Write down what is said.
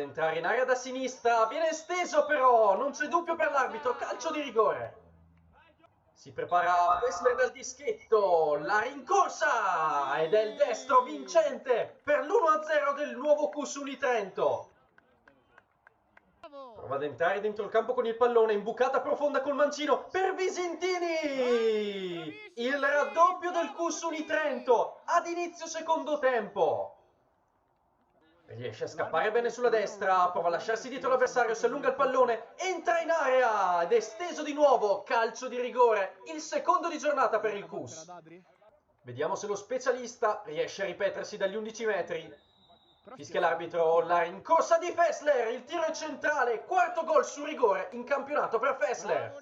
ad entrare in area da sinistra, viene esteso però, non c'è dubbio per l'arbitro, calcio di rigore. Si prepara Fessler dal dischetto, la rincorsa ed è il destro vincente per l'1-0 del nuovo Cusuni Trento. Prova ad entrare dentro il campo con il pallone, imbucata profonda col mancino per Visintini! Il raddoppio del Cusuni Trento ad inizio secondo tempo. Riesce a scappare bene sulla destra, prova a lasciarsi dietro l'avversario, si allunga il pallone, entra in area ed è steso di nuovo, calcio di rigore, il secondo di giornata per il Cus. Vediamo se lo specialista riesce a ripetersi dagli 11 metri. Fischia l'arbitro, la rincorsa di Fessler, il tiro è centrale, quarto gol su rigore in campionato per Fessler.